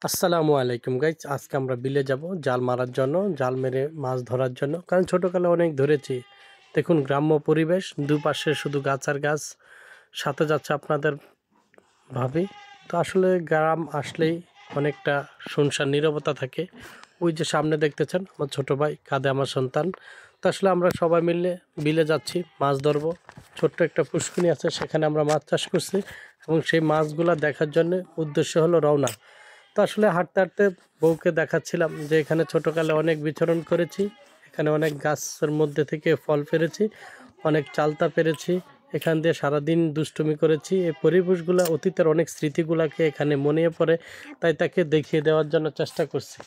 আসসালামু আলাইকুম গাইজ, আজকে আমরা বিলে যাব জাল মারার জন্য, জাল মেরে মাছ ধরার জন্য। কারণ ছোটোকালে অনেক ধরেছি। দেখুন গ্রাম্য পরিবেশ, দুপাশে শুধু গাছ আর গাছ, সাথে যাচ্ছে আপনাদের ভাবি। তো আসলে গ্রাম আসলেই অনেকটা শুনশান নীরবতা থাকে। ওই যে সামনে দেখতেছেন আমার ছোটো ভাই, কাঁধে আমার সন্তান। তো আসলে আমরা সবাই মিলে বিলে যাচ্ছি মাছ ধরবো। ছোট্ট একটা পুষ্কুনি আছে, সেখানে আমরা মাছ চাষ করছি এবং সেই মাছগুলা দেখার জন্য উদ্দেশ্য হলো রওনা। তো আসলে হাঁটতে হাঁটতে বউকে দেখাচ্ছিলাম যে এখানে ছোটোকালে অনেক বিচরণ করেছি, এখানে অনেক গাছের মধ্যে থেকে ফল পেরেছি, অনেক চালতা পেরেছি, এখান দিয়ে সারাদিন দুষ্টুমি করেছি। এই পরিবেশগুলো, অতীতের অনেক স্মৃতিগুলোকে এখানে মনে পড়ে, তাই তাকে দেখিয়ে দেওয়ার জন্য চেষ্টা করছি।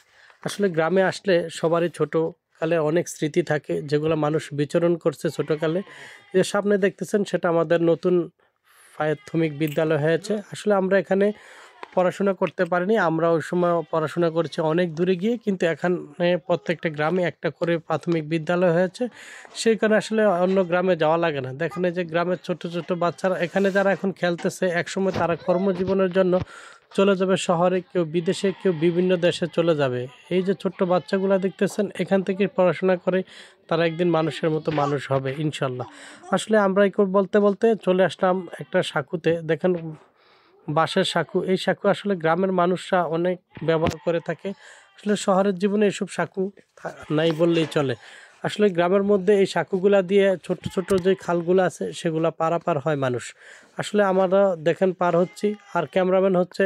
আসলে গ্রামে আসলে সবারই ছোটোকালে অনেক স্মৃতি থাকে, যেগুলো মানুষ বিচরণ করছে ছোটোকালে। যে সামনে দেখতেছেন সেটা আমাদের নতুন প্রাথমিক বিদ্যালয় হয়েছে। আসলে আমরা এখানে পড়াশোনা করতে পারিনি, আমরা ওই সময় পড়াশোনা করেছি অনেক দূরে গিয়ে, কিন্তু এখানে প্রত্যেকটা গ্রামে একটা করে প্রাথমিক বিদ্যালয় হয়েছে। সেই কারণে আসলে অন্য গ্রামে যাওয়া লাগে না। দেখেন এই যে গ্রামের ছোট ছোট বাচ্চারা এখানে যারা এখন খেলতেছে, একসময় তারা কর্মজীবনের জন্য চলে যাবে শহরে, কেউ বিদেশে, কেউ বিভিন্ন দেশে চলে যাবে। এই যে ছোট্ট বাচ্চাগুলো দেখতেছেন, এখান থেকে পড়াশোনা করে তারা একদিন মানুষের মতো মানুষ হবে ইনশাল্লাহ। আসলে আমরা বলতে বলতে চলে আসলাম একটা সাঁকুতে। দেখেন বাঁশের সাঁকু, এই সাঁকু আসলে গ্রামের মানুষরা অনেক ব্যবহার করে থাকে। আসলে শহরের জীবনে এসব সাঁকু নাই বললেই চলে। আসলে গ্রামের মধ্যে এই সাঁকুগুলা দিয়ে ছোট ছোট যে খালগুলো আছে সেগুলা পারাপার হয় মানুষ। আসলে আমরা দেখেন পার হচ্ছি, আর ক্যামেরাম্যান হচ্ছে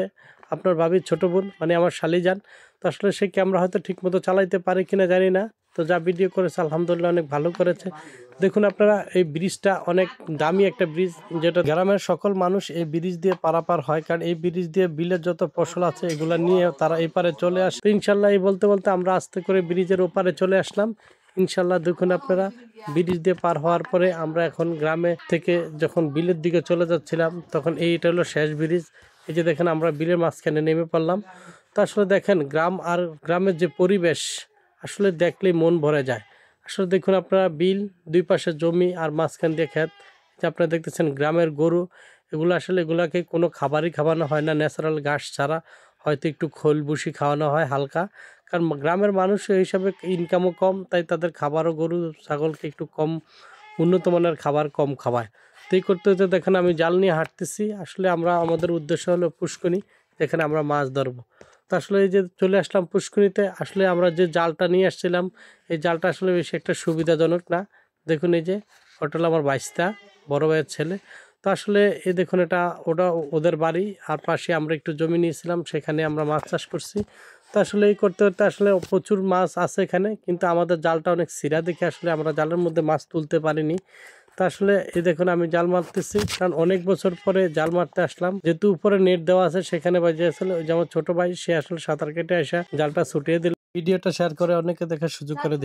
আপনার ভাবির ছোট বোন, মানে আমার শালিজান। তো আসলে সেই ক্যামেরা হয়তো ঠিকমতো চালাইতে পারে কিনা জানি না, তো যা ভিডিও করেছে আলহামদুলিল্লাহ অনেক ভালো করেছে। দেখুন আপনারা, এই ব্রিজটা অনেক দামি একটা ব্রিজ, যেটা গ্রামের সকল মানুষ এই ব্রিজ দিয়ে পারাপার হয়। কারণ এই ব্রিজ দিয়ে বিলের যত ফসল আছে এগুলা নিয়ে তারা এপারে চলে আসে। ইনশাল্লাহ এই বলতে বলতে আমরা আস্তে করে ব্রিজের ওপারে চলে আসলাম ইনশাল্লাহ। দেখুন আপনারা, ব্রিজ দিয়ে পার হওয়ার পরে আমরা এখন গ্রামে থেকে যখন বিলের দিকে চলে যাচ্ছিলাম, তখন এইটা হলো শেষ ব্রিজ। এই যে দেখেন আমরা বিলের মাঝখানে নেমে পড়লাম। তো আসলে দেখেন গ্রাম আর গ্রামের যে পরিবেশ, আসলে দেখলেই মন ভরে যায়। আসলে দেখুন আপনারা, বিল, দুই পাশে জমি আর মাঝখান দিয়ে ক্ষেত। যে আপনারা দেখতেছেন গ্রামের গরু, এগুলো আসলে এগুলাকে কোনো খাবারই খাওয়ানো হয় না, ন্যাচারাল ঘাস ছাড়া, হয়তো একটু খোল ভুসি খাওয়ানো হয় হালকা। কারণ গ্রামের মানুষ এই হিসাবে ইনকামও কম, তাই তাদের খাবারও গরু ছাগলকে একটু কম, উন্নত মানের খাবার কম খাওয়ায়। তো এই করতে করতে দেখেন আমি জাল নিয়ে হাঁটতেছি। আসলে আমাদের উদ্দেশ্য হলো পুষ্কনি, যেখানে আমরা মাছ ধরবো। তো আসলে এই যে চলে আসলাম পুষ্করিতে। আসলে আমরা যে জালটা নিয়ে আসছিলাম, এই জালটা আসলে বেশি একটা সুবিধাজনক না। দেখুন এই যে ওটা হলো আমার বাইস্তা, বড় ভাইয়ের ছেলে। তো আসলে এই দেখুন এটা, ওটা ওদের বাড়ি, আর পাশে আমরা একটু জমি নিয়েছিলাম, সেখানে আমরা মাছ চাষ করছি। তো আসলে এই করতে করতে আসলে প্রচুর মাছ আছে এখানে, কিন্তু আমাদের জালটা অনেক ছিঁড়া দেখে আসলে আমরা জালের মধ্যে মাছ তুলতে পারিনি। তা আসলে এই দেখুন আমি জাল মারতেছি, কারণ অনেক বছর পরে জাল মারতে আসলাম। যেহেতু উপরে নেট দেওয়া আছে সেখানে বাজে আসলে ওই যে আমার ছোট ভাই, সে আসলে সাঁতার কেটে আসা জালটা ছুটিয়ে দিল। ভিডিওটা শেয়ার করে অনেকে দেখার সুযোগ করে দিবে।